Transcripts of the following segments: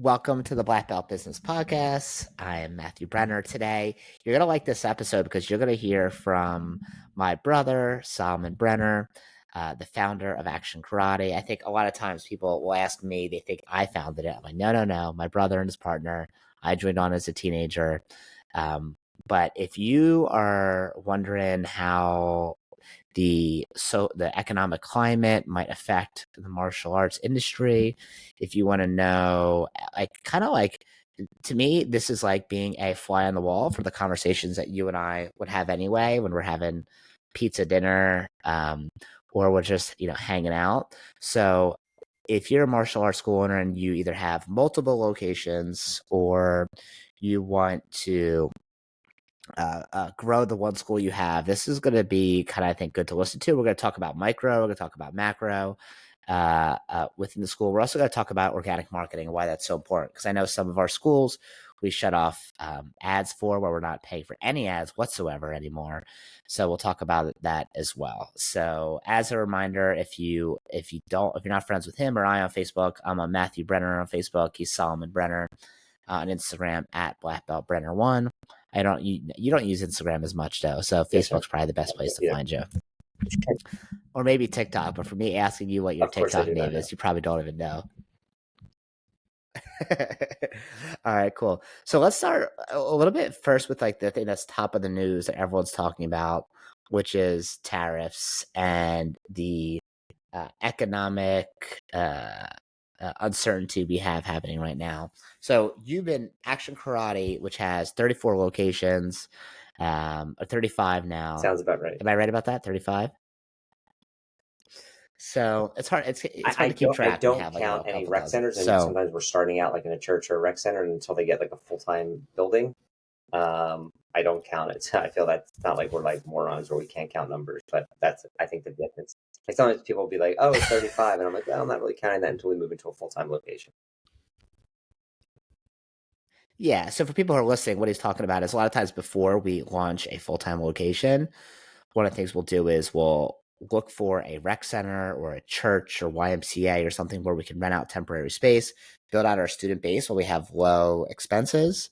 Welcome to the Black Belt Business Podcast. I am Matthew Brenner today. You're going to like this episode because you're going to hear from my brother, Solomon Brenner, the founder of Action Karate. I think a lot of times people will ask me, they think I founded it. I'm like, no. My brother and his partner. I joined on as a teenager. But if you are wondering how the economic climate might affect the martial arts industry, if you want to know, to me, this is like being a fly on the wall for the conversations that you and I would have anyway when we're having pizza dinner, or we're just hanging out. So if you're a martial arts school owner and you either have multiple locations or you want to grow the one school you have, this is going to be kind of, I think, good to listen to. We're going to talk about micro, we're going to talk about macro within the school. We're also going to talk about organic marketing and why that's so important, because I know some of our schools we shut off ads for, where we're not paying for any ads whatsoever anymore. So we'll talk about that as well. So as a reminder, if you're not friends with him or I on Facebook, I'm on Matthew Brenner on Facebook. He's Solomon Brenner on Instagram at Black Belt Brenner 1. You don't use Instagram as much though, so Facebook's probably the best place to find you, or maybe TikTok. But for me, asking you what your TikTok name is, you probably don't even know. All right, cool. So let's start a little bit first with like the thing that's top of the news that everyone's talking about, which is tariffs and the economic uncertainty we have happening right now. So you've been Action Karate, which has 34 locations, or 35 now. Sounds about right. Am I right about that? 35? So it's hard. It's hard to keep track. I don't count any rec centers, and sometimes we're starting out like in a church or a rec center until they get like a full-time building. I don't count it. I feel that's not like we're like morons where we can't count numbers, but that's, I think, the difference. Like sometimes people will be like, "Oh, it's 35," and I'm like, "Well, I'm not really counting that until we move into a full-time location." Yeah. So for people who are listening, what he's talking about is a lot of times before we launch a full-time location, one of the things we'll do is we'll look for a rec center or a church or YMCA or something where we can rent out temporary space, build out our student base while we have low expenses.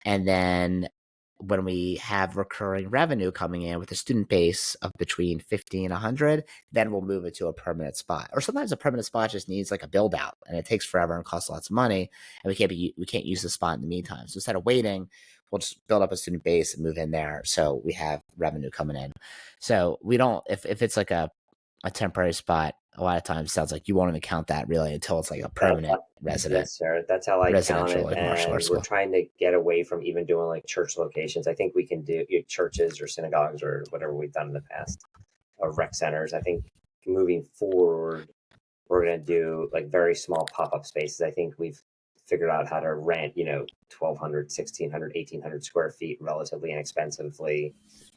And then when we have recurring revenue coming in with a student base of between 50 and 100, then we'll move it to a permanent spot. Or sometimes a permanent spot just needs like a build out and it takes forever and costs lots of money, and we can't use the spot in the meantime. So instead of waiting, we'll just build up a student base and move in there so we have revenue coming in. So we don't, if it's like a temporary spot, a lot of times it sounds like you won't even count that really until it's like a permanent resident. Yes, sir. That's how I count it. Like and we're trying to get away from even doing like church locations. I think we can do churches or synagogues or whatever we've done in the past, or rec centers. I think moving forward, we're going to do like very small pop-up spaces. I think we've figured out how to rent, 1,200, 1,600, 1,800 square feet relatively inexpensively.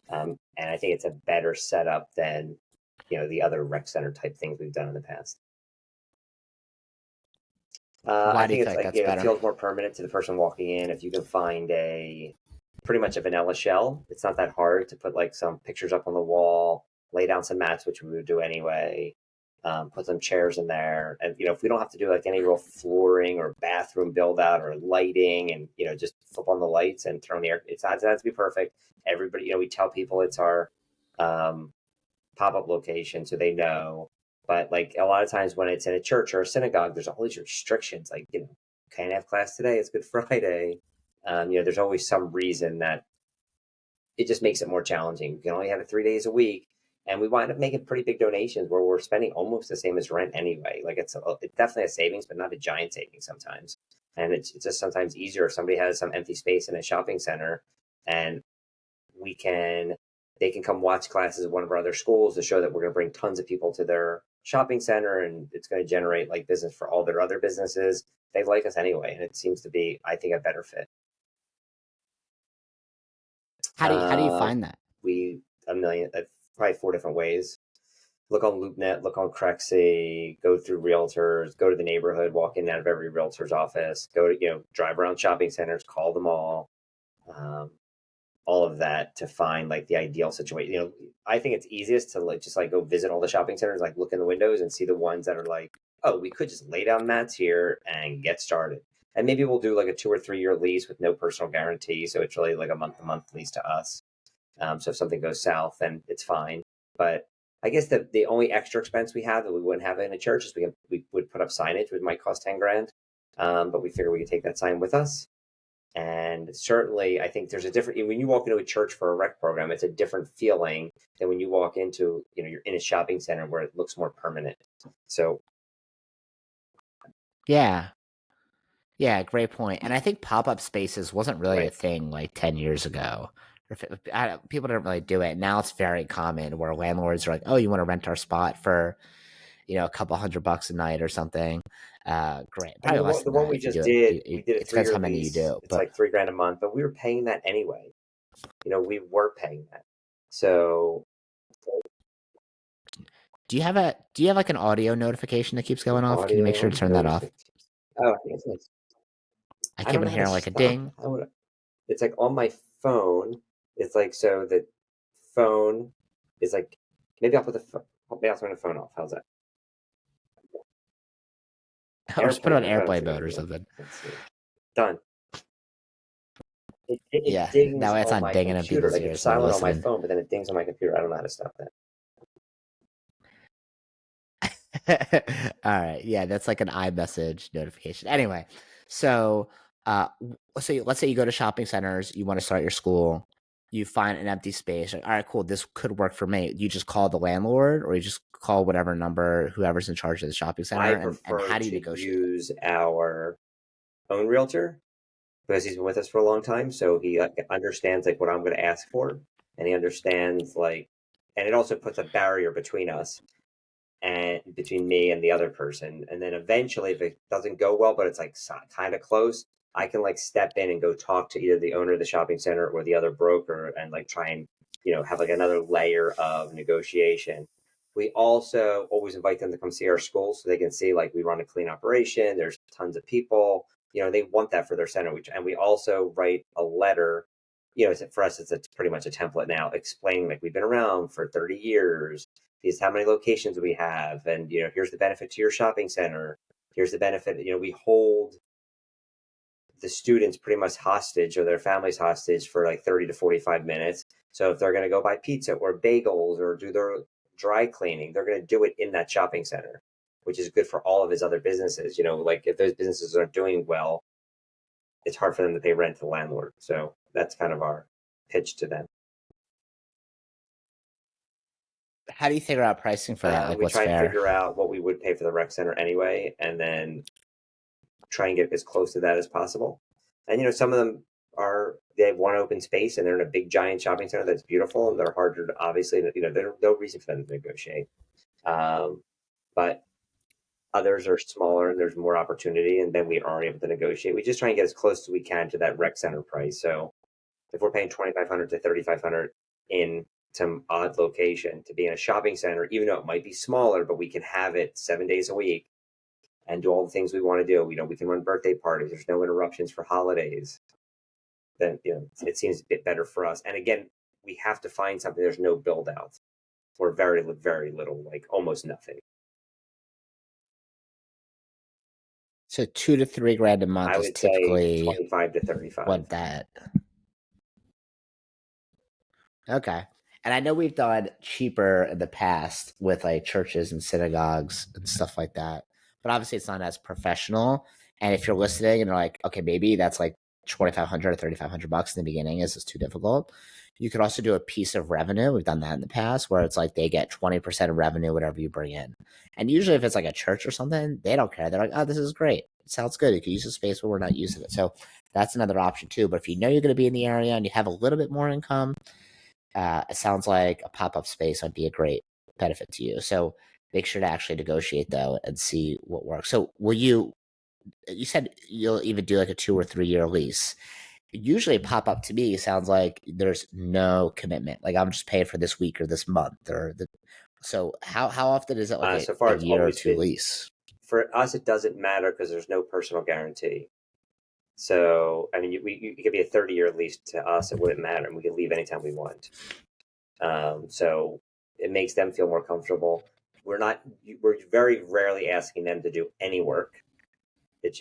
And I think it's a better setup than, the other rec center type things we've done in the past. I think it's like, it feels more permanent to the person walking in. If you can find a pretty much a vanilla shell, it's not that hard to put like some pictures up on the wall, lay down some mats, which we would do anyway, put some chairs in there. And, if we don't have to do like any real flooring or bathroom build out or lighting and, just flip on the lights and turn on the air, it has to be perfect. Everybody, we tell people it's our pop-up location so they know. But like a lot of times when it's in a church or a synagogue, there's all these restrictions. Like, can't have class today. It's Good Friday. There's always some reason that it just makes it more challenging. You can only have it 3 days a week. And we wind up making pretty big donations where we're spending almost the same as rent anyway. Like it's definitely a savings, but not a giant savings sometimes. And it's just sometimes easier if somebody has some empty space in a shopping center and they can come watch classes at one of our other schools to show that we're going to bring tons of people to their shopping center and it's going to generate like business for all their other businesses. They like us anyway. And it seems to be, I think, a better fit. How do you find that? Probably 4 different ways. Look on LoopNet, look on Crexy, go through realtors, go to the neighborhood, walk in and out of every realtor's office, go to, drive around shopping centers, call them all of that to find like the ideal situation. I think it's easiest to just go visit all the shopping centers, like look in the windows and see the ones that are like, oh, we could just lay down mats here and get started. And maybe we'll do like a 2 or 3 year lease with no personal guarantee. So it's really like a month-to-month lease to us. So if something goes south, then it's fine. But I guess the only extra expense we have that we wouldn't have in a church is we would put up signage, which might cost 10 grand. But we figure we could take that sign with us. And certainly, I think there's a different, when you walk into a church for a rec program, it's a different feeling than when you walk into, you're in a shopping center where it looks more permanent. So. Yeah. Yeah, great point. And I think pop-up spaces wasn't really a thing like 10 years ago. People didn't really do it. Now it's very common where landlords are like, oh, you want to rent our spot for, a couple $100 a night or something. Great. Probably less than the one that we if you just do it. did, we did a It depends 3-year how many lease. you do. It's like $3,000 a month, but we were paying that anyway. We were paying that. So. Do you have like an audio notification that keeps going off? Can you make sure to turn that off? Oh, yes, yes. I keep on hearing like a ding. It's like on my phone. It's like, so the phone is like, maybe I'll turn the phone off. How's that? Or just put it on airplane mode or something. Done. It dings that way it's on not my dinging computer. in people's ears. It's silent on my phone, but then it dings on my computer. I don't know how to stop that. All right. Yeah, that's like an iMessage notification. Anyway, so let's say you go to shopping centers, you want to start your school, you find an empty space. Like, all right, cool, this could work for me. You just call the landlord, or you just call whatever number, whoever's in charge of the shopping center. I prefer and how do you negotiate? Use our own realtor because he's been with us for a long time, so he understands like what I'm going to ask for, and he understands and it also puts a barrier between us. And between me and the other person. And then eventually, if it doesn't go well, but it's like kind of close, I can step in and go talk to either the owner of the shopping center or the other broker and try and, have another layer of negotiation. We also always invite them to come see our school so they can see we run a clean operation. There's tons of people, they want that for their center. And we also write a letter, for us, it's pretty much a template now explaining we've been around for 30 years. Is how many locations we have, and here's the benefit to your shopping center. Here's the benefit. We hold the students pretty much hostage or their families hostage for 30 to 45 minutes. So if they're going to go buy pizza or bagels or do their dry cleaning, they're going to do it in that shopping center, which is good for all of his other businesses. If those businesses aren't doing well, it's hard for them to pay rent to the landlord. So that's kind of our pitch to them. How do you figure out pricing for that? We try and figure out what we would pay for the rec center anyway, and then try and get as close to that as possible. And some of them they have one open space and they're in a big giant shopping center that's beautiful, and they're harder to obviously. There's no reason for them to negotiate. But others are smaller and there's more opportunity, and then we aren't able to negotiate. We just try and get as close as we can to that rec center price. So if we're paying $2,500 to $3,500 in some odd location to be in a shopping center, even though it might be smaller, but we can have it 7 days a week and do all the things we want to do. We can run birthday parties. There's no interruptions for holidays. Then, it seems a bit better for us. And again, we have to find something. There's no build out or very, very little, almost nothing. So $2,000 to $3,000 a month is typically 25 to 35. What that? Okay. And I know we've done cheaper in the past with churches and synagogues and stuff like that, but obviously it's not as professional. And if you're listening and you're like, okay, maybe that's $2,500 or $3,500 in the beginning, is this too difficult? You could also do a piece of revenue. We've done that in the past where it's they get 20% of revenue, whatever you bring in. And usually if it's a church or something, they don't care. They're like, oh, this is great. It sounds good. You can use the space where we're not using it. So that's another option too. But if you know you're going to be in the area and you have a little bit more income, it sounds like a pop-up space would be a great benefit to you. So make sure to actually negotiate though and see what works. So you said you'll even do a 2 or 3 year lease. Usually pop-up to me sounds like there's no commitment. I'm just paying for this week or this month so how often is it so far a year or two lease? For us, it doesn't matter because there's no personal guarantee. So, I mean, it could be a 30-year lease to us. It wouldn't matter. And we can leave anytime we want. So it makes them feel more comfortable. We're very rarely asking them to do any work. It's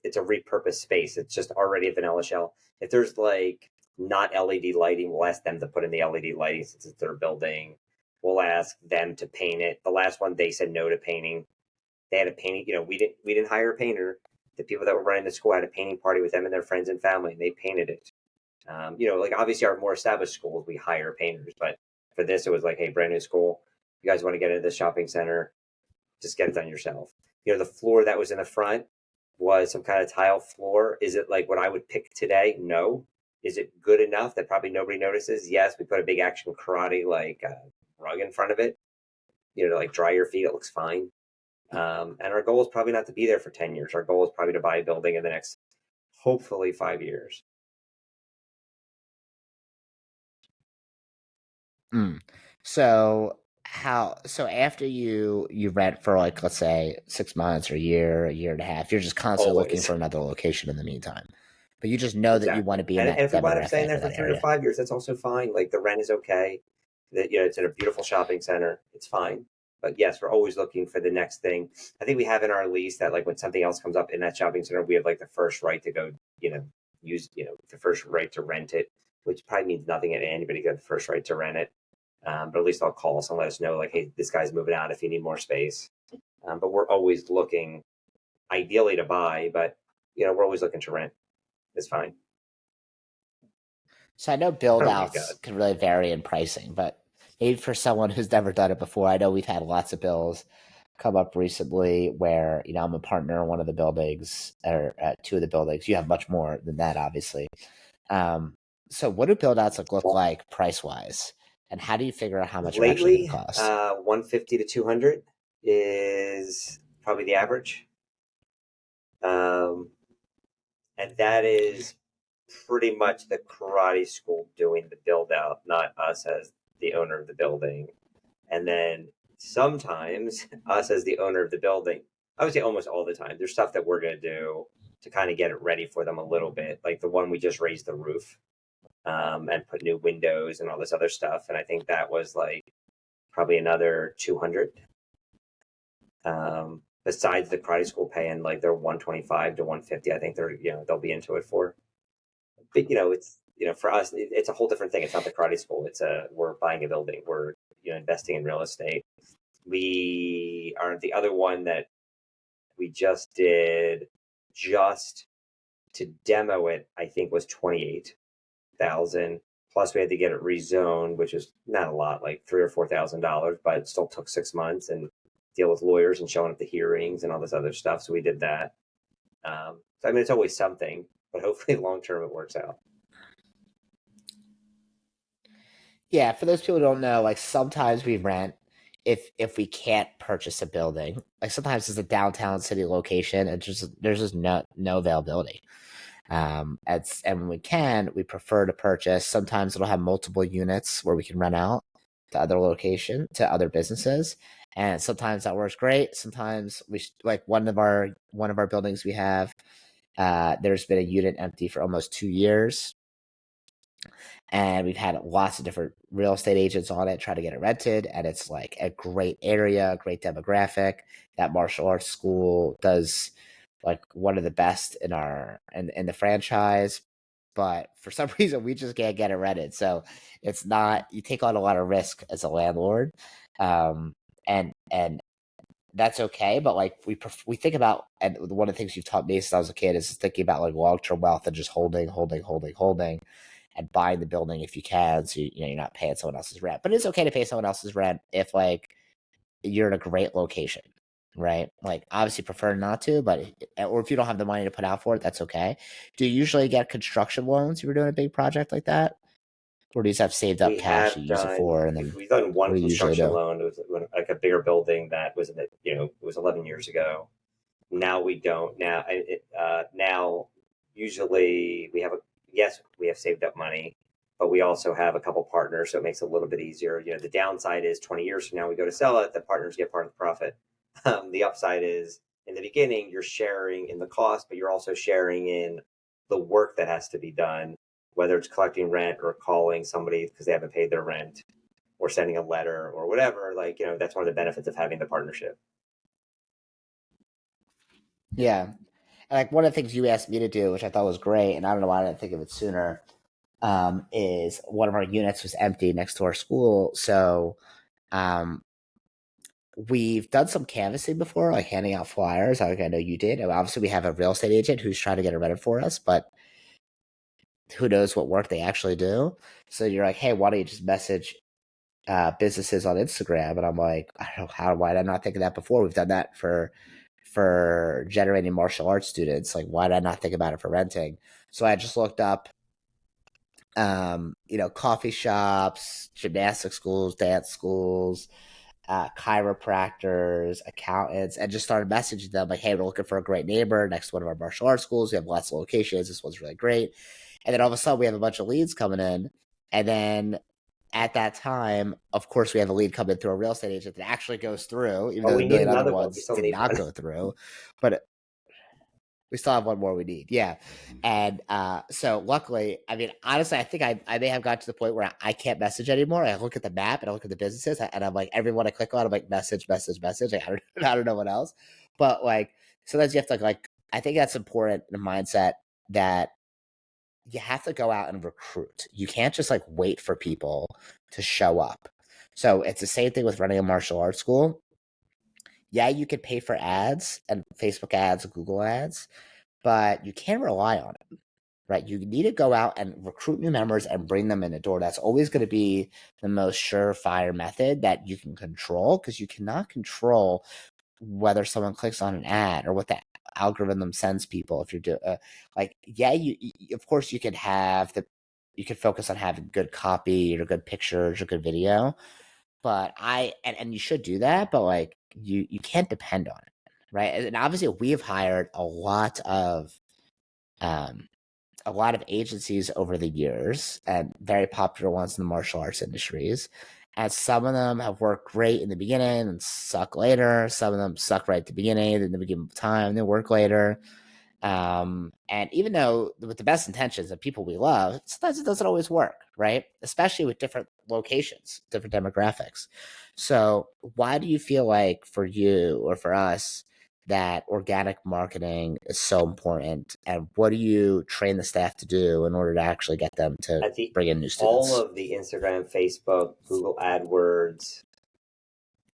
it's a repurposed space. It's just already a vanilla shell. If there's like not LED lighting, we'll ask them to put in the LED lighting since it's their building. We'll ask them to paint it. The last one, they said no to painting. They had a painting, we didn't hire a painter. The people that were running the school had a painting party with them and their friends and family, and they painted it. Like obviously our more established schools, we hire painters, but for this, it was like, hey, brand new school. You guys want to get into the shopping center? Just get it done yourself. The floor that was in the front was some kind of tile floor. Is it like what I would pick today? No. Is it good enough that probably nobody notices? Yes. We put a big Action Karate rug in front of it, to like dry your feet. It looks fine. And our goal is probably not to be there for 10 years. Our goal is probably to buy a building in the next, hopefully, 5 years. So after you rent for like, let's say 6 months or a year and a half, you're just constantly looking for another location in the meantime. But you just know that you want to be in that demographic. And if we wind up staying there for 3 to 5 years, that's also fine. Like the rent is okay. That it's in a beautiful shopping center. It's fine. But yes, we're always looking for the next thing. I think we have in our lease that like when something else comes up in that shopping center, we have like the first right to go, use, the first right to rent it, which probably means nothing to anybody got the first right to rent it. But at least they'll call us and let us know like, hey, this guy's moving out if you need more space. But we're always looking ideally to buy, but we're always looking to rent. It's fine. So I know build outs can really vary in pricing, but maybe for someone who's never done it before, I know we've had lots of bills come up recently where, I'm a partner in one of the buildings or two of the buildings. You have much more than that, obviously. So what do build outs look like price wise? And how do you figure out how much lately, it costs? 150 to 200 is probably the average. And that is pretty much the karate school doing the build out, not us as the owner of the building. And then sometimes us as the owner of the building, I would say almost all the time, there's stuff that we're going to do to kind of get it ready for them a little bit. Like the one we just raised the roof and put new windows and all this other stuff. And I think that was like probably another 200. Besides the karate school paying like their 125 to 150, I think they'll be into it for. But it's for us, it's a whole different thing. It's not the karate school. We're buying a building. We're investing in real estate. We are the other one that we just did just to demo it. I think was 28,000. Plus we had to get it rezoned, which is not a lot, like $3,000 or $4,000, but it still took 6 months and deal with lawyers and showing up the hearings and all this other stuff. So we did that. So I mean, it's always something, but hopefully long term it works out. Yeah, for those people who don't know, like sometimes we rent if we can't purchase a building. Like sometimes it's a downtown city location and there's just no availability. And when we can, we prefer to purchase. Sometimes it'll have multiple units where we can rent out to other businesses, and sometimes that works great. Sometimes like one of our buildings we have. There's been a unit empty for almost 2 years. And we've had lots of different real estate agents on it try to get it rented, and it's like a great area, great demographic. That martial arts school does like one of the best in the franchise, but for some reason we just can't get it rented. So it's not, you take on a lot of risk as a landlord, and that's okay. But like we think about, and one of the things you've taught me since I was a kid is thinking about like long-term wealth and just holding and buying the building if you can, so you're not paying someone else's rent. But it's okay to pay someone else's rent if like you're in a great location, right? Like obviously prefer not to, but or if you don't have the money to put out for it, that's okay. Do you usually get construction loans if you're doing a big project like that? Or do you just have saved up cash you use it for? And then we've done one construction loan. It was like a bigger building that was it was 11 years ago. Now we don't. Now usually we have we have saved up money, but we also have a couple partners, so it makes it a little bit easier. The downside is 20 years from now we go to sell it, the partners get part of the profit. The upside is in the beginning you're sharing in the cost, but you're also sharing in the work that has to be done, whether it's collecting rent or calling somebody because they haven't paid their rent or sending a letter or whatever. Like, that's one of the benefits of having the partnership. Yeah. And like one of the things you asked me to do, which I thought was great, and I don't know why I didn't think of it sooner, is one of our units was empty next to our school. So um, we've done some canvassing before, like handing out flyers. Like I know you did. And obviously, we have a real estate agent who's trying to get it rented for us, but who knows what work they actually do. So you're like, hey, why don't you just message businesses on Instagram? And I'm like, I don't know why did I not think of that before? We've done that for generating martial arts students. Like, why did I not think about it for renting? So I just looked up coffee shops, gymnastic schools, dance schools, chiropractors, accountants, and just started messaging them like, hey, we're looking for a great neighbor next to one of our martial arts schools. We have lots of locations. This one's really great. And then all of a sudden we have a bunch of leads coming in. And then at that time, of course, we have a lead coming through a real estate agent that actually goes through, even though we the need million other another one. ones did not go through. But we still have one more we need. Yeah. And so luckily, I mean, honestly, I think I may have got to the point where I can't message anymore. I look at the map and I look at the businesses and I'm like, everyone I click on, I'm like, message, message, message. Like, I don't know what else. But like, sometimes you have to like, I think that's important in the mindset that you have to go out and recruit. You can't just like wait for people to show up. So it's the same thing with running a martial arts school. Yeah, you could pay for ads and Facebook ads, Google ads, but you can't rely on it, right? You need to go out and recruit new members and bring them in the door. That's always going to be the most surefire method that you can control, because you cannot control whether someone clicks on an ad or what the algorithm sends people. If you're doing you of course you could focus on having good copy or good pictures or good video, but and you should do that, but like you can't depend on it, right? And obviously we've hired um, a lot of agencies over the years, and very popular ones in the martial arts industries. And some of them have worked great in the beginning and suck later. Some of them suck right at the beginning, then they give them time, they work later. And even though with the best intentions of people we love, sometimes it doesn't always work, right? Especially with different locations, different demographics. So why do you feel like for you or for us that organic marketing is so important, and what do you train the staff to do in order to actually get them to bring in new students? All of the Instagram, Facebook, Google AdWords,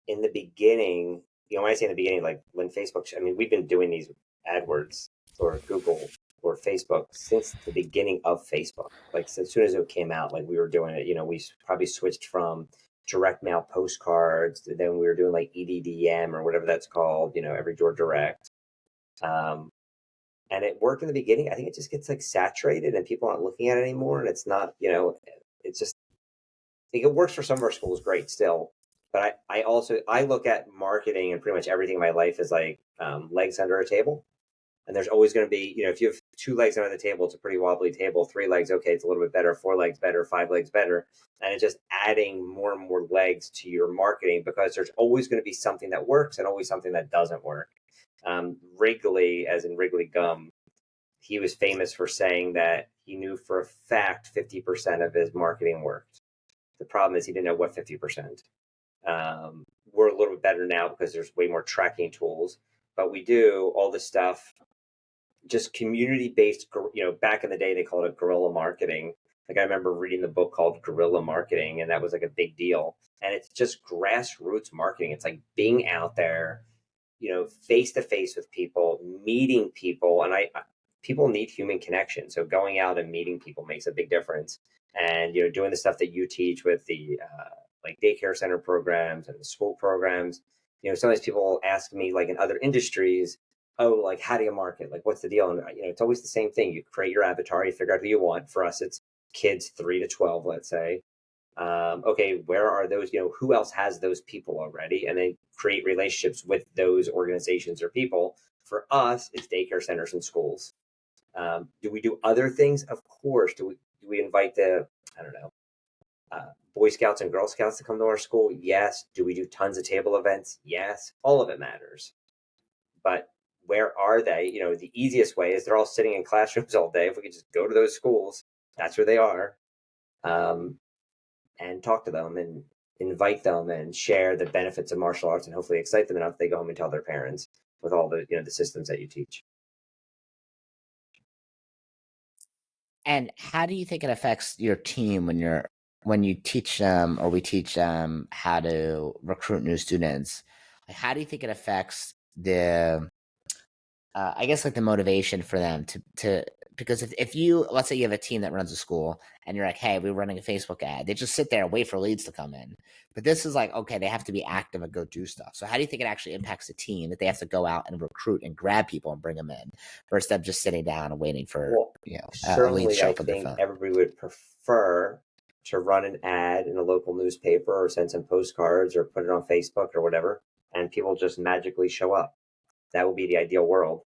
in the beginning, when I say in the beginning, like when Facebook, I mean, we've been doing these AdWords or Google or Facebook since the beginning of Facebook. Like as soon as it came out, like we were doing it, we probably switched from direct mail postcards, then we were doing like EDDM or whatever that's called, every door direct. And it worked in the beginning. I think it just gets like saturated and people aren't looking at it anymore. And it's not, it's just, I think it works for some of our schools great still. But I look at marketing and pretty much everything in my life as like legs under a table. And there's always going to be, if you have 2 legs under the table, it's a pretty wobbly table. 3 legs, okay, it's a little bit better. 4 legs better. 5 legs better. And it's just adding more and more legs to your marketing, because there's always going to be something that works and always something that doesn't work. Wrigley, as in Wrigley gum, he was famous for saying that he knew for a fact 50% of his marketing worked. The problem is he didn't know what 50%. We're a little bit better now because there's way more tracking tools, but we do all this stuff just community-based. Back in the day they called it guerrilla marketing. Like I remember reading the book called Guerrilla Marketing, and that was like a big deal. And it's just grassroots marketing. It's like being out there, face to face with people, meeting people. And people need human connection. So going out and meeting people makes a big difference. And, doing the stuff that you teach with the like daycare center programs and the school programs, sometimes people ask me, like in other industries, oh, like how do you market? Like what's the deal? And, it's always the same thing. You create your avatar, you figure out who you want. For us, it's kids 3 to 12, let's say. Okay, where are those, who else has those people already? And then create relationships with those organizations or people. For us, it's daycare centers and schools. Do we do other things? Of course. Do we invite the, I don't know, Boy Scouts and Girl Scouts to come to our school? Yes. Do we do tons of table events? Yes. All of it matters. But where are they? The easiest way is they're all sitting in classrooms all day. If we could just go to those schools, that's where they are, and talk to them and invite them and share the benefits of martial arts and hopefully excite them enough they go home and tell their parents with all the, the systems that you teach. And how do you think it affects your team when you teach them, or we teach them how to recruit new students? Like, how do you think it affects the I guess like the motivation for them to because if you, let's say you have a team that runs a school and you're like, hey, we're running a Facebook ad, they just sit there and wait for leads to come in. But this is like, okay, they have to be active and go do stuff. So how do you think it actually impacts the team that they have to go out and recruit and grab people and bring them in versus them just sitting down and waiting for a lead to certainly show I up on their think phone? everybody would prefer to run an ad in a local newspaper or send some postcards or put it on Facebook or whatever, and people just magically show up. That would be the ideal world.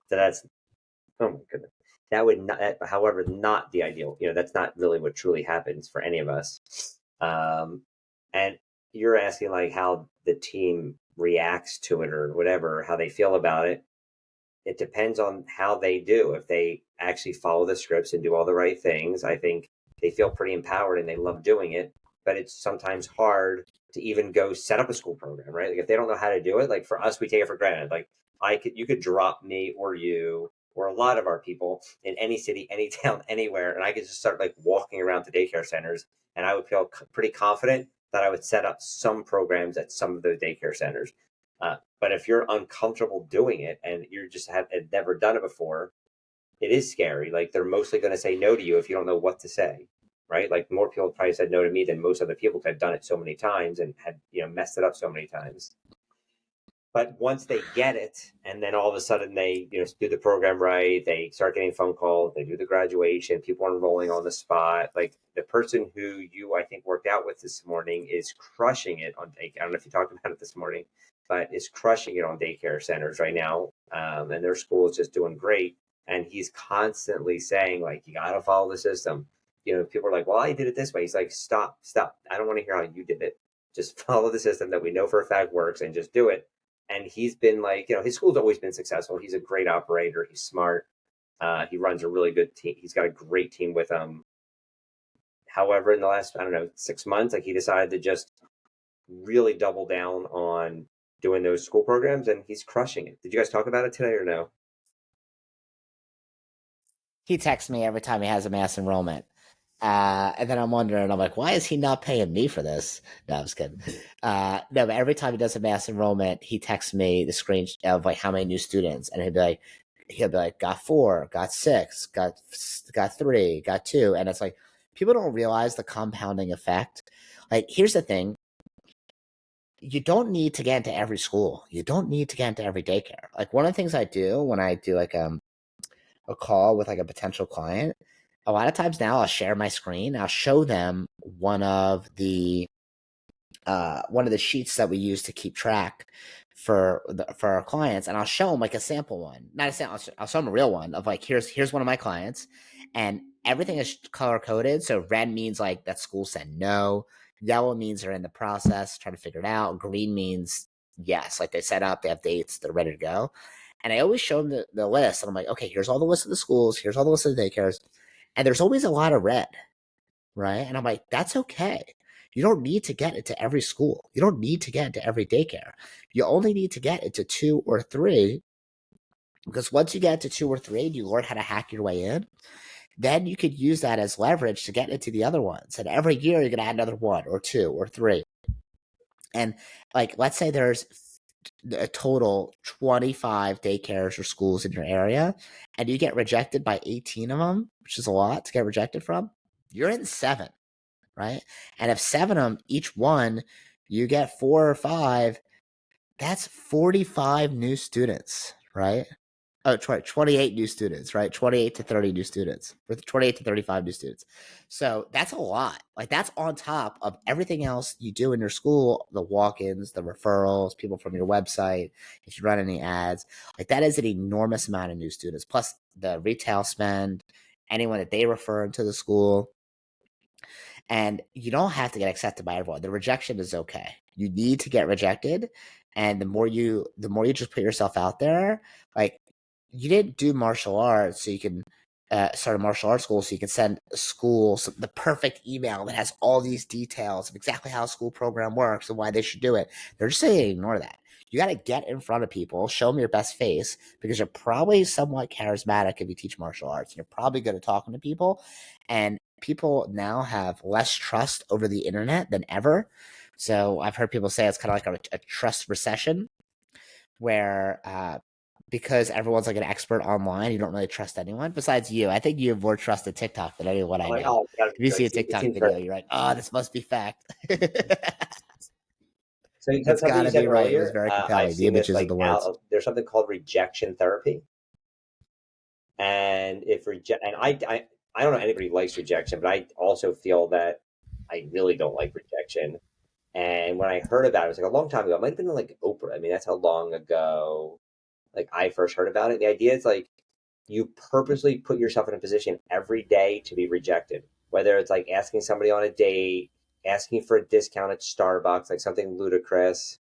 So that's, oh my goodness. That would not, however, not the ideal. That's not really what truly happens for any of us. And you're asking like how the team reacts to it or whatever, how they feel about it. It depends on how they do. If they actually follow the scripts and do all the right things, I think they feel pretty empowered and they love doing it. But it's sometimes hard to even go set up a school program, right? Like if they don't know how to do it, like for us, we take it for granted. Like you could drop me or you or a lot of our people in any city, any town, anywhere, and I could just start like walking around to daycare centers, and I would feel pretty confident that I would set up some programs at some of those daycare centers. But if you're uncomfortable doing it and you just have never done it before, it is scary. Like they're mostly going to say no to you if you don't know what to say, right? Like more people probably said no to me than most other people because I've done it so many times and had messed it up so many times. But once they get it, and then all of a sudden they do the program right, they start getting phone calls, they do the graduation, people are enrolling on the spot. Like the person who you I think worked out with this morning is crushing it on daycare. I don't know if you talked about it this morning, but is crushing it on daycare centers right now, and their school is just doing great. And he's constantly saying like, you got to follow the system. People are like, well, I did it this way. He's like, stop. I don't want to hear how you did it. Just follow the system that we know for a fact works and just do it. And he's been like, his school's always been successful. He's a great operator. He's smart. He runs a really good team. He's got a great team with him. However, in the last, I don't know, 6 months, like he decided to just really double down on doing those school programs, and he's crushing it. Did you guys talk about it today or no? He texts me every time he has a mass enrollment. And then I'm wondering, I'm like, why is he not paying me for this? No, I'm just kidding. No, but every time he does a mass enrollment, he texts me the screen of like how many new students, and he'll be like, got 4, got 6, got 3, got 2, and it's like people don't realize the compounding effect. Like, here's the thing: you don't need to get into every school. You don't need to get into every daycare. Like one of the things I do when I do like a call with like a potential client, a lot of times now I'll share my screen. I'll show them one of the sheets that we use to keep track for our clients, and I'll show them like a sample one, not a sample. I'll show them a real one of like here's one of my clients, and everything is color coded. So red means like that school said no, yellow means they're in the process trying to figure it out, green means yes, like they set up, they have dates, they're ready to go. And I always show them the list, and I'm like, okay, here's all the list of the schools, here's all the list of the daycares, and there's always a lot of red, right? And I'm like, that's okay. You don't need to get into every school. You don't need to get into every daycare. You only need to get into 2 or 3, because once you get into 2 or 3 and you learn how to hack your way in, then you could use that as leverage to get into the other ones. And every year you're going to add another 1 or 2 or 3. And like, let's say there's a total 25 daycares or schools in your area, and you get rejected by 18 of them, which is a lot to get rejected from. You're in 7, right? And if 7 of them, each one, you get 4 or 5, that's 45 new students, right? Oh, 28 new students, right? 28 to 30 new students, or 28 to 35 new students. So that's a lot. Like that's on top of everything else you do in your school, the walk-ins, the referrals, people from your website, if you run any ads. Like that is an enormous amount of new students, plus the retail spend, anyone that they refer into the school. And you don't have to get accepted by everyone. The rejection is okay. You need to get rejected. And the more you just put yourself out there, like you didn't do martial arts so you can start a martial arts school so you can send a school the perfect email that has all these details of exactly how a school program works and why they should do it. They're just saying ignore that. You got to get in front of people, show them your best face, because you're probably somewhat charismatic if you teach martial arts. You're probably good at talking to people, and people now have less trust over the internet than ever. So I've heard people say it's kind of like a trust recession, where because everyone's like an expert online, you don't really trust anyone besides you. I think you have more trust in TikTok than anyone I I'm like, know. oh, If you see a TikTok video, you're like, oh, this must be fact. So It's something got you to said be right. It was earlier, very I've compelling. The seen this images and like the words. now. There's something called rejection therapy, and if I don't know anybody who likes rejection, but I also feel that I really don't like rejection. And when I heard about it, it was like a long time ago. It might have been like Oprah. I mean, that's how long ago like I first heard about it. The idea is like you purposely put yourself in a position every day to be rejected, whether it's like asking somebody on a date, asking for a discount at Starbucks, like something ludicrous.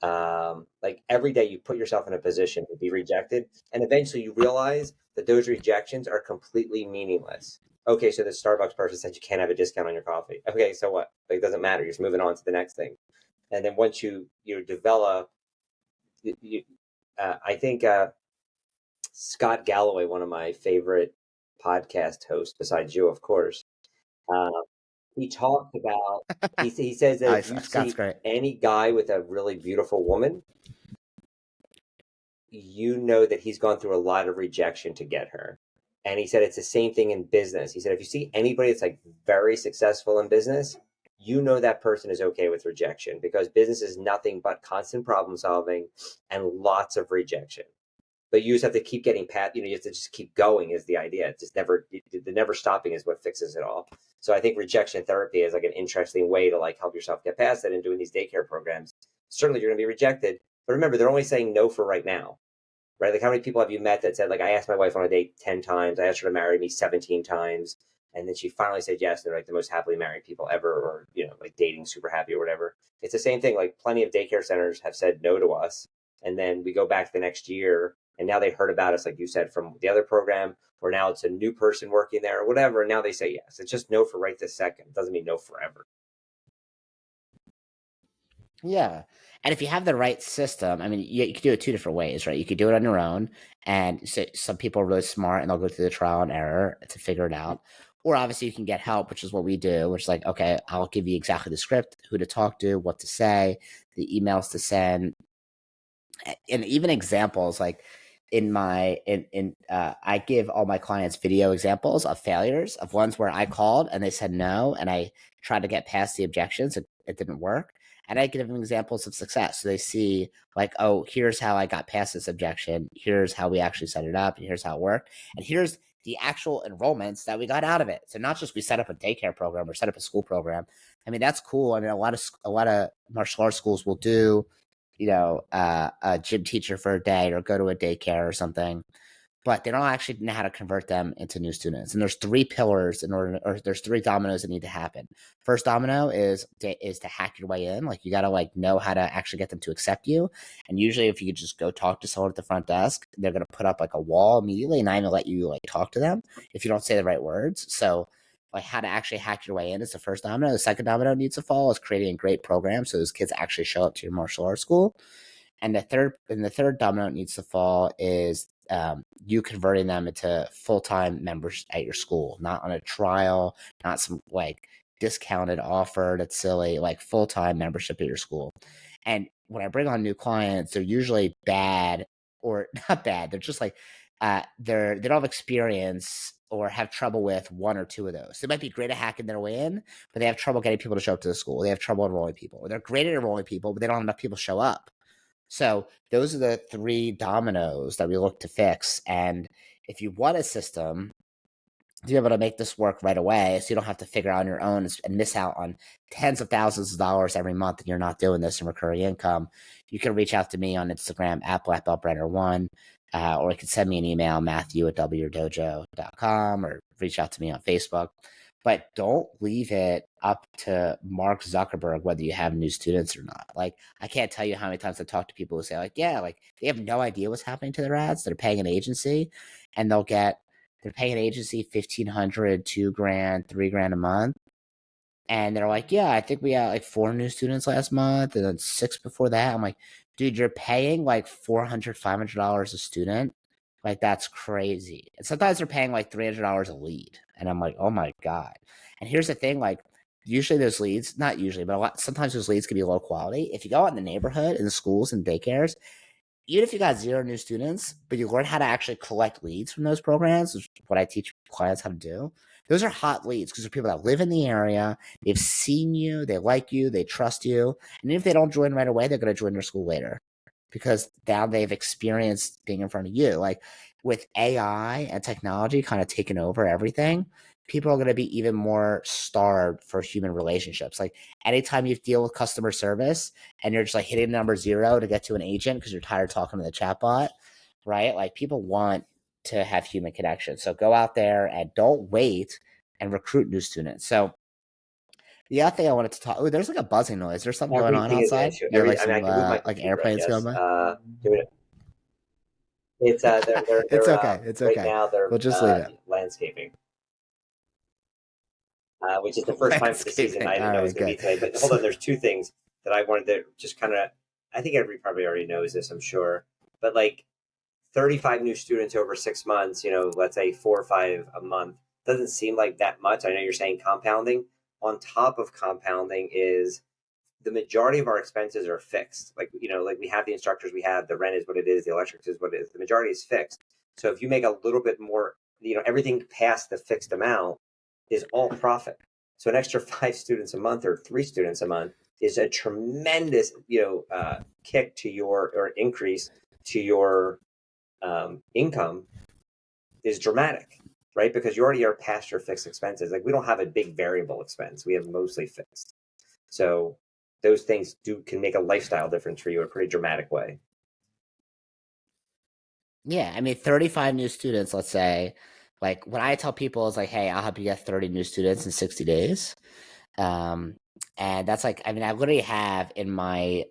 Like every day you put yourself in a position to be rejected, and eventually you realize that those rejections are completely meaningless. Okay, so the Starbucks person said you can't have a discount on your coffee. Okay, so what? Like, it doesn't matter. You're just moving on to the next thing. And then once you develop, you, I think Scott Galloway, one of my favorite podcast hosts, besides you, of course, uh, he talked about. He says that if you Scott's see great. any guy with a really beautiful woman, you know that he's gone through a lot of rejection to get her. And he said it's the same thing in business. He said if you see anybody that's like very successful in business, you know that person is okay with rejection because business is nothing but constant problem solving and lots of rejection. But you just have to keep getting past, you have to just keep going is the idea. It's just the never stopping is what fixes it all. So I think rejection therapy is like an interesting way to like help yourself get past it and doing these daycare programs. Certainly you're going to be rejected, but remember, they're only saying no for right now, right? Like how many people have you met that said like, I asked my wife on a date 10 times. I asked her to marry me 17 times. And then she finally said yes. They're like the most happily married people ever, or, like dating super happy or whatever. It's the same thing. Like plenty of daycare centers have said no to us. And then we go back the next year and now they heard about us, like you said, from the other program, or now it's a new person working there or whatever. And now they say yes. It's just no for right this second. It doesn't mean no forever. Yeah. And if you have the right system, I mean, you could do it two different ways, right? You could do it on your own. And so some people are really smart and they'll go through the trial and error to figure it out. Or obviously you can get help, which is what we do, which is like, okay, I'll give you exactly the script, who to talk to, what to say, the emails to send, and even examples like I give all my clients video examples of failures of ones where I called and they said no and I tried to get past the objections. It didn't work. And I give them examples of success. So they see like, oh, here's how I got past this objection. Here's how we actually set it up. And here's how it worked. And here's the actual enrollments that we got out of it. So not just we set up a daycare program or set up a school program. I mean, that's cool. I mean, a lot of martial arts schools will do a gym teacher for a day or go to a daycare or something, but they don't actually know how to convert them into new students. And there's three pillars there's three dominoes that need to happen. First domino is to hack your way in. Like you got to like know how to actually get them to accept you. And usually if you just go talk to someone at the front desk, they're going to put up like a wall immediately and not even let you like talk to them if you don't say the right words. So like how to actually hack your way in is the first domino. The second domino needs to fall is creating a great program so those kids actually show up to your martial arts school. And the third domino that needs to fall is you converting them into full-time members at your school, not on a trial, not some like discounted offer that's silly, like full-time membership at your school. And when I bring on new clients, they're usually bad or not bad. They're just like they don't have experience or have trouble with one or two of those. They might be great at hacking their way in, but they have trouble getting people to show up to the school. They have trouble enrolling people. Or they're great at enrolling people, but they don't have enough people show up. So those are the three dominoes that we look to fix. And if you want a system to be able to make this work right away, so you don't have to figure out on your own and miss out on tens of thousands of dollars every month and you're not doing this in recurring income, you can reach out to me on Instagram at blackbeltbrenner1, or you can send me an email, matthew@wdojo.com, or reach out to me on Facebook. But don't leave it up to Mark Zuckerberg whether you have new students or not. Like, I can't tell you how many times I talk to people who say, like, yeah, like they have no idea what's happening to their ads. They're paying an agency and they're paying an agency $1,500, $2,000, $3,000 a month. And they're like, yeah, I think we had like 4 new students last month and then 6 before that. I'm like, dude, you're paying like $400, $500 a student. Like, that's crazy. And sometimes they're paying like $300 a lead. And I'm like, oh my God. And here's the thing, like, usually those leads, not usually, but sometimes those leads can be low quality. If you go out in the neighborhood, in the schools and daycares, even if you got 0 new students, but you learn how to actually collect leads from those programs, which is what I teach clients how to do. Those are hot leads because they're people that live in the area. They've seen you, they like you, they trust you. And if they don't join right away, they're going to join your school later because now they've experienced being in front of you. Like with AI and technology kind of taking over everything, people are going to be even more starved for human relationships. Like anytime you deal with customer service and you're just like hitting number 0 to get to an agent because you're tired of talking to the chatbot, right? Like people want to have human connection. So go out there and don't wait and recruit new students. So the other thing I wanted to talk. Oh, there's like a buzzing noise. There's something going on Everything is an outside. issue. You have like I mean, I some can move my like computer, I airplanes going guess. by. It's It's they're okay. It's right okay. now they're We'll just leave it. landscaping, which is the first time for the season. I didn't know it was going to be today. But hold on, there's 2 things that I wanted to just kind of. I think everybody probably already knows this, I'm sure. But like 35 new students over 6 months, let's say 4 or 5 a month, doesn't seem like that much. I know you're saying compounding. On top of compounding is the majority of our expenses are fixed. Like we have the instructors, we have the rent is what it is, the electric is what it is. The majority is fixed. So if you make a little bit more, everything past the fixed amount is all profit. So an extra 5 students a month or 3 students a month is a tremendous, kick to your or increase to your income is dramatic, right? Because you already are past your fixed expenses. Like we don't have a big variable expense. We have mostly fixed. So those things can make a lifestyle difference for you in a pretty dramatic way. Yeah, I mean, 35 new students, let's say, like what I tell people is like, hey, I'll help you get 30 new students in 60 days. And that's like, I mean, I literally have in my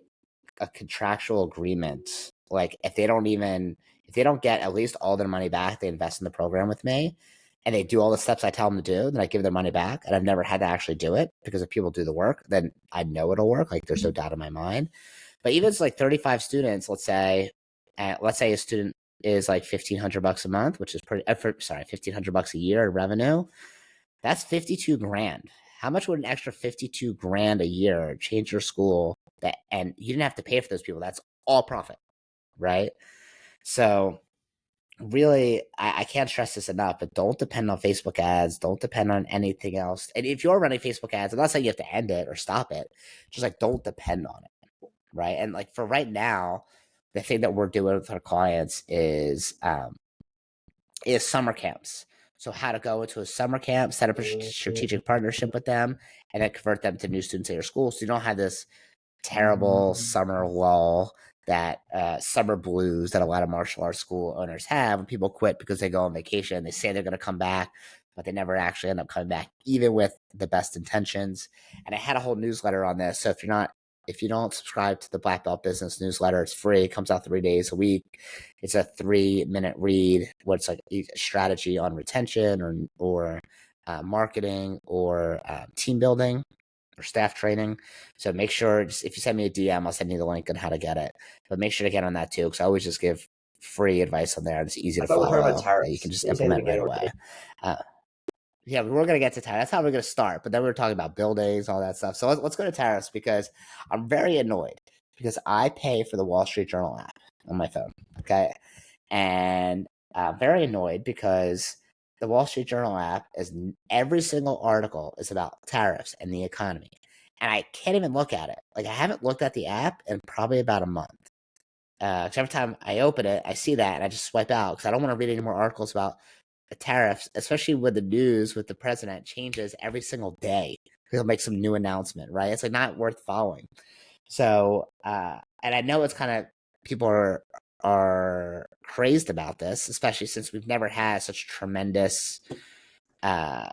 a contractual agreement, like if they don't get at least all their money back, they invest in the program with me and they do all the steps I tell them to do, then I give their money back. And I've never had to actually do it because if people do the work, then I know it'll work. Like there's no doubt in my mind. But even if it's like 35 students, let's say a student is like $1,500 a month, which is $1,500 a year in revenue. That's 52 grand. How much would an extra 52 grand a year change your school? And you didn't have to pay for those people. That's all profit, right? So really, I can't stress this enough, but don't depend on Facebook ads. Don't depend on anything else. And if you're running Facebook ads, I'm not saying you have to end it or stop it. Just like don't depend on it, right? And like for right now, the thing that we're doing with our clients is summer camps. So how to go into a summer camp, set up a strategic partnership with them, and then convert them to new students at your school. So you don't have this terrible summer lull that summer blues that a lot of martial arts school owners have when people quit because they go on vacation. They say they're going to come back, but they never actually end up coming back, even with the best intentions. And I had a whole newsletter on this. So if you don't subscribe to the Black Belt Business newsletter, it's free. It comes out 3 days a week. It's a 3-minute read where it's like a strategy on retention or marketing or team building or staff training. So make sure, if you send me a DM, I'll send you the link on how to get it. But make sure to get on that too, because I always just give free advice on there. It's easy to follow. That you can just implement right away. Yeah, we're going to get to tariffs. That's how we're going to start. But then we were talking about buildings, all that stuff. So let's go to tariffs because I'm very annoyed because I pay for the Wall Street Journal app on my phone. Okay. And I'm very annoyed because the Wall Street Journal app is every single article is about tariffs and the economy. And I can't even look at it. Like I haven't looked at the app in probably about a month. Because every time I open it, I see that and I just swipe out because I don't want to read any more articles about tariffs, especially with the news with the president changes every single day. He'll make some new announcement, right? It's like not worth following. So, and I know it's kind of people are crazed about this, especially since we've never had such tremendous, uh,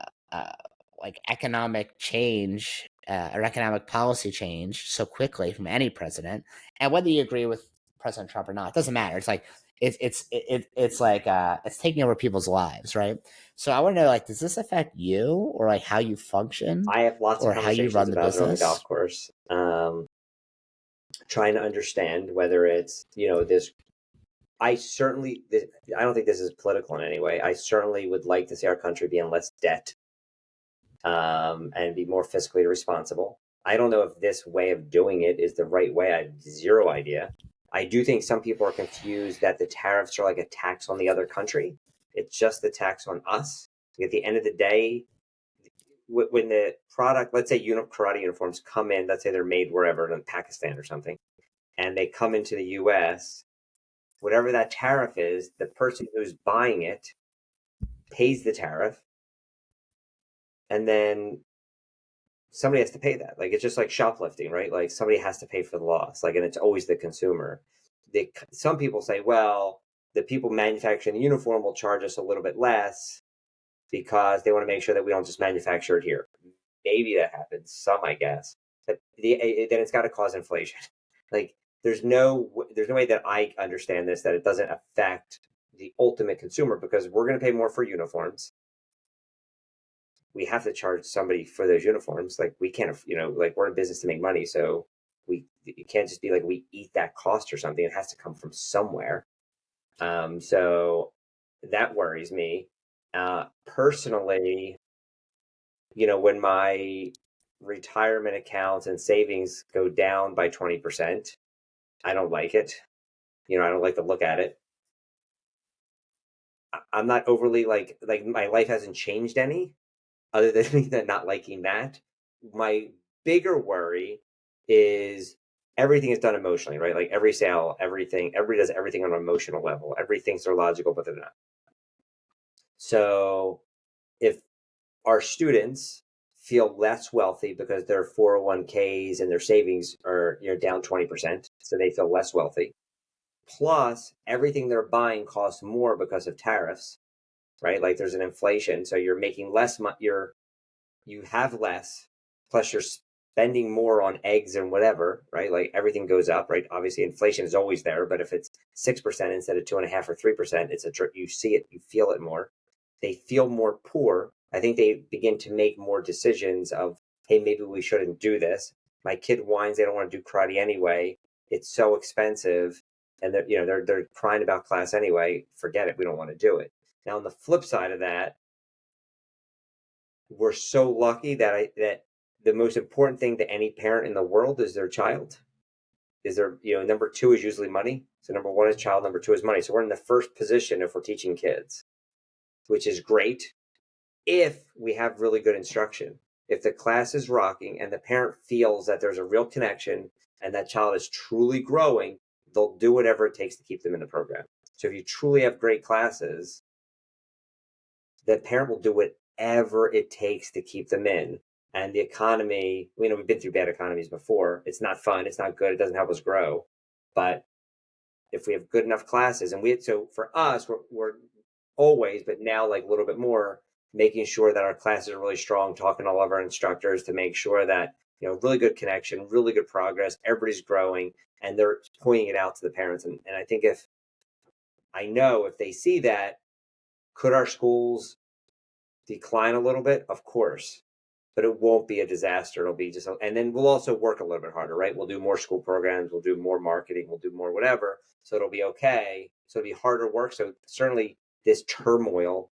like economic change or economic policy change so quickly from any president. And whether you agree with President Trump or not, it doesn't matter. It's like it's like it's taking over people's lives, right? So I want to know, like, does this affect you or like how you function? I have lots of or how you conversations run the about it on the business? golf course. trying to understand whether it's, this. I don't think this is political in any way. I certainly would like to see our country be in less debt, and be more fiscally responsible. I don't know if this way of doing it is the right way. I have zero idea. I do think some people are confused that the tariffs are like a tax on the other country. It's just the tax on us. At the end of the day, when the product, let's say karate uniforms come in, let's say they're made wherever, in Pakistan or something, and they come into the US, whatever that tariff is, the person who's buying it pays the tariff, and then somebody has to pay that. Like, it's just like shoplifting, right? Like, somebody has to pay for the loss. Like, and it's always the consumer. Some people say, well, the people manufacturing the uniform will charge us a little bit less because they want to make sure that we don't just manufacture it here. Maybe that happens. Some, I guess. But then it's got to cause inflation. Like, there's no way that I understand this, that it doesn't affect the ultimate consumer, because we're going to pay more for uniforms. We have to charge somebody for those uniforms. Like, we can't, like, we're in business to make money. So it can't just be like we eat that cost or something. It has to come from somewhere. So that worries me. Personally, when my retirement accounts and savings go down by 20%, I don't like it. I don't like to look at it. I'm not overly like my life hasn't changed any, other than me not liking that. My bigger worry is everything is done emotionally, right? Like, every sale, everybody does everything on an emotional level. Everybody thinks they're logical, but they're not. So if our students feel less wealthy because their 401ks and their savings are down 20%, so they feel less wealthy, plus everything they're buying costs more because of tariffs, right? Like, there's an inflation, so you're making less money, you have less, plus you're spending more on eggs and whatever, right? Like, everything goes up, right? Obviously, inflation is always there, but if it's 6% instead of 2.5% or 3%, you see it, you feel it more. They feel more poor. I think they begin to make more decisions of, hey, maybe we shouldn't do this. My kid whines; they don't want to do karate anyway. It's so expensive, and they're crying about class anyway. Forget it. We don't want to do it. Now, on the flip side of that, we're so lucky that the most important thing to any parent in the world is their child. Number two is usually money. So number one is child, number two is money. So we're in the first position if we're teaching kids, which is great if we have really good instruction. If the class is rocking and the parent feels that there's a real connection and that child is truly growing, they'll do whatever it takes to keep them in the program. So if you truly have great classes, the parent will do whatever it takes to keep them in. And the economy, we've been through bad economies before. It's not fun. It's not good. It doesn't help us grow. But if we have good enough classes, so for us, we're always, but now like a little bit more, making sure that our classes are really strong, talking to all of our instructors to make sure that, really good connection, really good progress, everybody's growing, and they're pointing it out to the parents. And I think if they see that, could our schools decline a little bit? Of course, but it won't be a disaster. It'll be just, and then we'll also work a little bit harder, right? We'll do more school programs, we'll do more marketing, we'll do more whatever. So it'll be okay. So it'll be harder work. So certainly this turmoil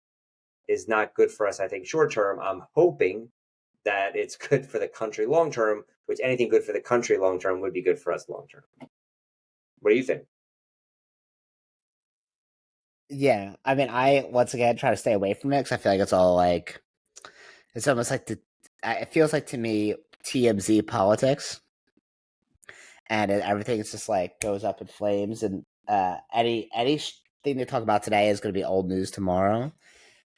is not good for us, I think, short term. I'm hoping that it's good for the country long term, which anything good for the country long term would be good for us long term. What do you think? Yeah, I mean, I once again try to stay away from it because I feel like it's all like, it's almost like it feels like to me TMZ politics, and everything is just like goes up in flames, and anything they talk about today is going to be old news tomorrow.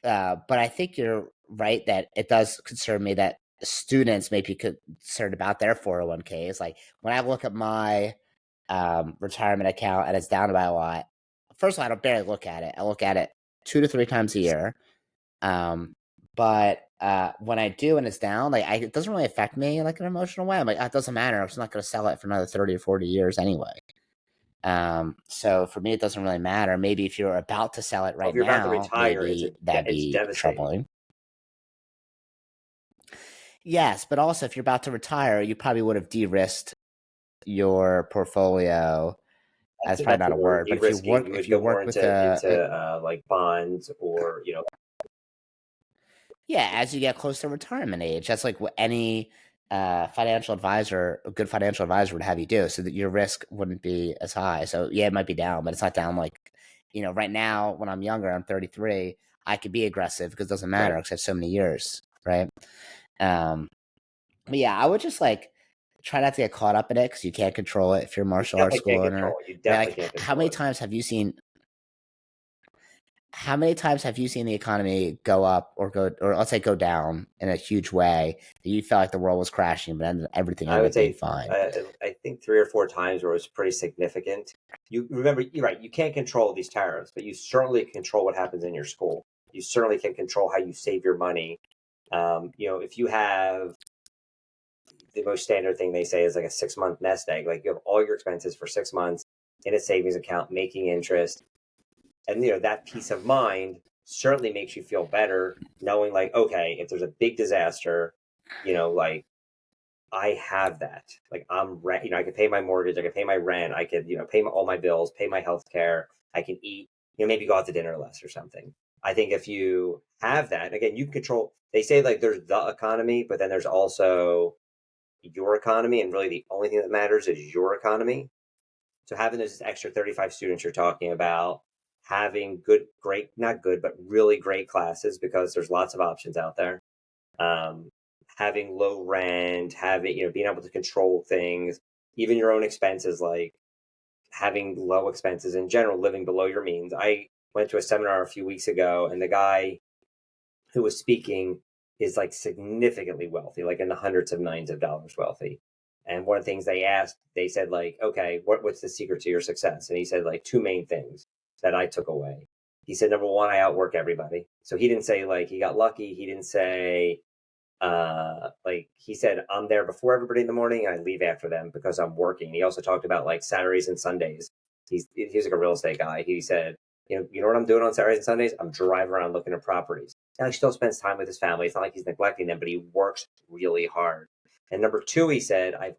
But I think you're right that it does concern me that students may be concerned about their 401ks. Like, when I look at my retirement account and it's down by a lot, first of all, I don't barely look at it. I look at it 2 to 3 times a year. But when I do and it's down, like, it doesn't really affect me like an emotional way. I'm like, it doesn't matter. I'm just not going to sell it for another 30 or 40 years anyway. So for me, it doesn't really matter. Maybe if you're about to sell it right now, about to retire, maybe that'd be troubling. Yes, but also if you're about to retire, you probably would have de-risked your portfolio. That's probably That's not the a word. word, but if De-risking. You if would you go more work with a into like bonds or yeah, as you get close to retirement age, that's like what any financial advisor, a good financial advisor would have you do, so that your risk wouldn't be as high. So yeah, it might be down, but it's not down like right now when I'm younger, I'm 33. I could be aggressive because it doesn't matter right. because I have so many years, right? Um, but yeah, I would just like try not to get caught up in it because you can't control it if you're a You martial arts definitely school can't owner, control it. You right? definitely Like, can't how control many it. times have you seen? How many times have you seen the economy go up or let's say go down in a huge way that you felt like the world was crashing, but everything I ended would up being say fine? I think 3 or 4 times where it was pretty significant. You remember, you're right. You can't control these tariffs, but you certainly control what happens in your school. You certainly can control how you save your money. If you have the most standard thing they say is like a 6 month nest egg, like you have all your expenses for 6 months in a savings account making interest, and that peace of mind certainly makes you feel better knowing like, okay, if there's a big disaster, like I have that. Like I can pay my mortgage, I can pay my rent, I could, pay all my bills, pay my health care, I can eat, maybe go out to dinner less or something. I think if you have that, again, you control, they say like there's the economy, but then there's also your economy. And really the only thing that matters is your economy. So having those extra 35 students you're talking about, having great, not good, but really great classes because there's lots of options out there. Um, Having low rent, being able to control things, even your own expenses, like having low expenses in general, living below your means. I went to a seminar a few weeks ago, and the guy who was speaking is like significantly wealthy, like in the hundreds of millions of dollars wealthy. And one of the things they asked, they said like, okay, what's the secret to your success? And he said like two main things that I took away. He said, number one, I outwork everybody. So he didn't say like he got lucky. He didn't say like he said, I'm there before everybody in the morning and I leave after them because I'm working. He also talked about like Saturdays and Sundays. He's like a real estate guy. He said, you know what I'm doing on Saturdays and Sundays? I'm driving around looking at properties. Now he still spends time with his family. It's not like he's neglecting them, but he works really hard. And number two, he said, I've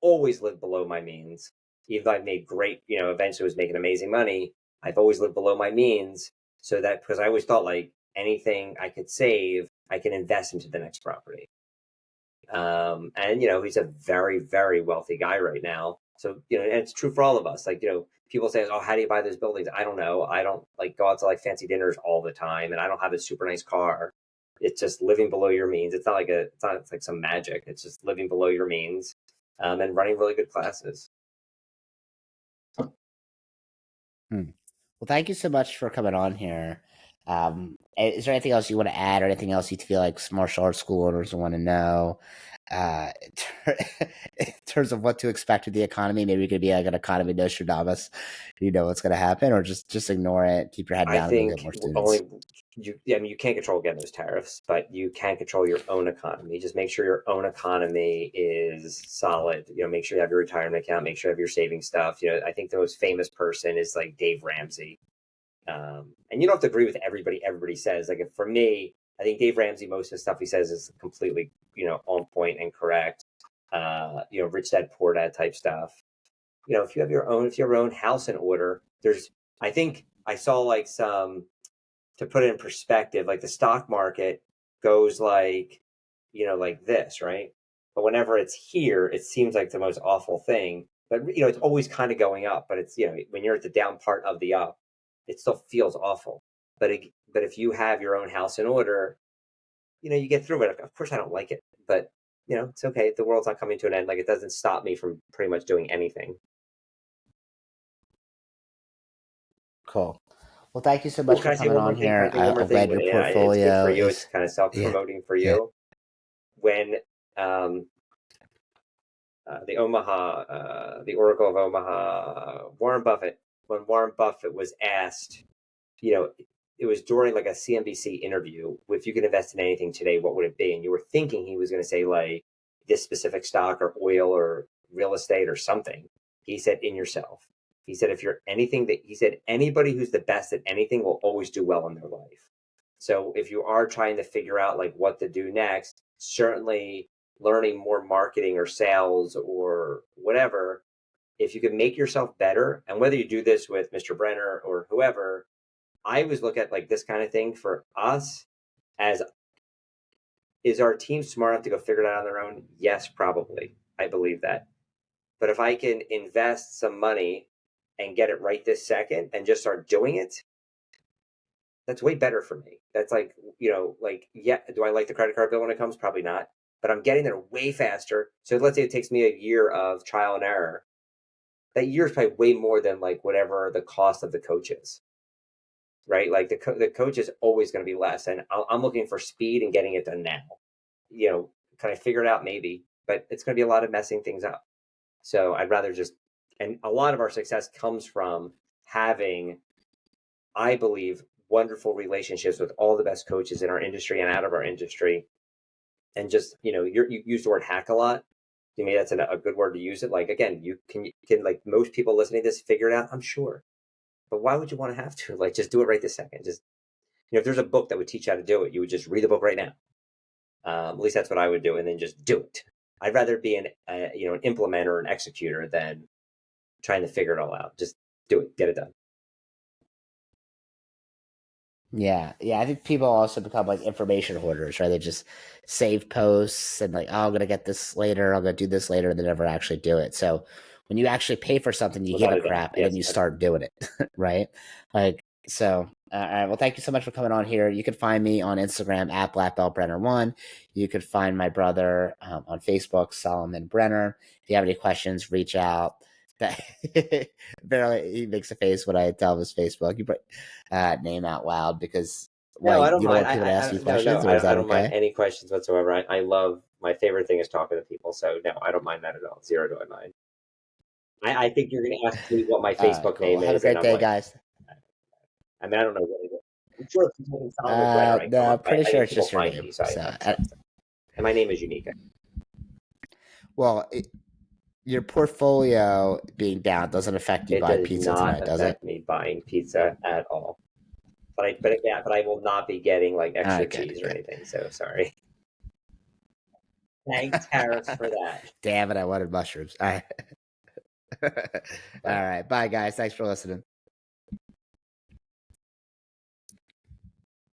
always lived below my means. Even though I've made great, eventually was making amazing money, I've always lived below my means. So that because I always thought like anything I could save, I can invest into the next property. And he's a very, very wealthy guy right now. So, and it's true for all of us. Like, people say, oh, how do you buy those buildings? I don't know. I don't like go out to like fancy dinners all the time, and I don't have a super nice car. It's just living below your means. It's not it's like some magic. It's just living below your means, and running really good classes. Well, thank you so much for coming on here. Is there anything else you want to add, or anything else you feel like martial arts school owners want to know? In terms of what to expect with the economy, maybe it could be like an economy Nostradamus. You know what's going to happen, or just ignore it, keep your head I down, and go get think more students. only you can't control again those tariffs, but you can control your own economy. Just make sure your own economy is solid. Make sure you have your retirement account. Make sure you have your saving stuff. I think the most famous person is like Dave Ramsey. And you don't have to agree with everybody says. Like for me, I think Dave Ramsey, most of the stuff he says is completely, on point and correct. Rich dad, poor dad type stuff. If you have your own house in order, I think I saw like to put it in perspective, like the stock market goes like, like this, right? But whenever it's here, it seems like the most awful thing. But it's always kind of going up. But it's when you're at the down part of the up, it still feels awful. But if you have your own house in order, you get through it. Of course, I don't like it, but it's okay. The world's not coming to an end. Like it doesn't stop me from pretty much doing anything. Cool. Well, thank you so Well, much can for I say coming one more on thing? Can I here. say one more I'm thing? glad your And it's good for portfolio you. It's is kind of yeah, self-promoting for yeah. you. When the Oracle of Omaha, Warren Buffett, when Warren Buffett was asked, it was during like a CNBC interview, if you could invest in anything today, what would it be? And you were thinking he was going to say like this specific stock or oil or real estate or something. He said, in yourself. He said, he said, anybody who's the best at anything will always do well in their life. So if you are trying to figure out like what to do next, certainly learning more marketing or sales or whatever if you can make yourself better, and whether you do this with Mr. Brenner or whoever, I always look at like this kind of thing for us as, is our team smart enough to go figure it out on their own? Yes, probably. I believe that. But if I can invest some money and get it right this second and just start doing it, that's way better for me. That's like, yeah, do I like the credit card bill when it comes? Probably not. But I'm getting there way faster. So let's say it takes me a year of trial and error. That year is probably way more than like whatever the cost of the coach is, right? Like the coach is always going to be less. And I'm looking for speed and getting it done now. Can I figure it out? Maybe, but it's going to be a lot of messing things up. So I'd rather and a lot of our success comes from having, I believe, wonderful relationships with all the best coaches in our industry and out of our industry. And just, you use the word hack a lot. To me, that's a good word to use it. Like, again, you can like most people listening to this figure it out, I'm sure. But why would you want to have to? Like, just do it right this second. Just, if there's a book that would teach you how to do it, you would just read the book right now. At least that's what I would do, and then just do it. I'd rather be an implementer, an executor, than trying to figure it all out. Just do it, get it done. Yeah. I think people also become like information hoarders, right? They just save posts and like, oh, I'm gonna get this later, I'm gonna do this later, and they never actually do it. So when you actually pay for something, you give a crap, and then you start doing it, right? Like, so. All right. Well, thank you so much for coming on here. You can find me on Instagram at BlackBeltBrenner1. You could find my brother on Facebook, Solomon Brenner. If you have any questions, reach out. Barely, he makes a face when I tell him his Facebook name out loud because no, I don't you mind. don't want people to ask you questions. No, I don't mind any questions whatsoever. I love, my favorite thing is talking to people. So no, I don't mind that at all. Zero do I mind. I think you're going to ask me what my Facebook name is. Have a great day, guys. I mean, I don't know what it is. I'm sure if you Solomon Brenner, no, I'm pretty sure it's just your name. And my name is unique. Well, your portfolio being down doesn't affect you buying pizza tonight, does it? It does not affect me buying pizza at all. But I will not be getting like extra cheese or anything. So sorry. Thanks, Harris, for that. Damn it! I wanted mushrooms. All right. All right. Bye, guys. Thanks for listening.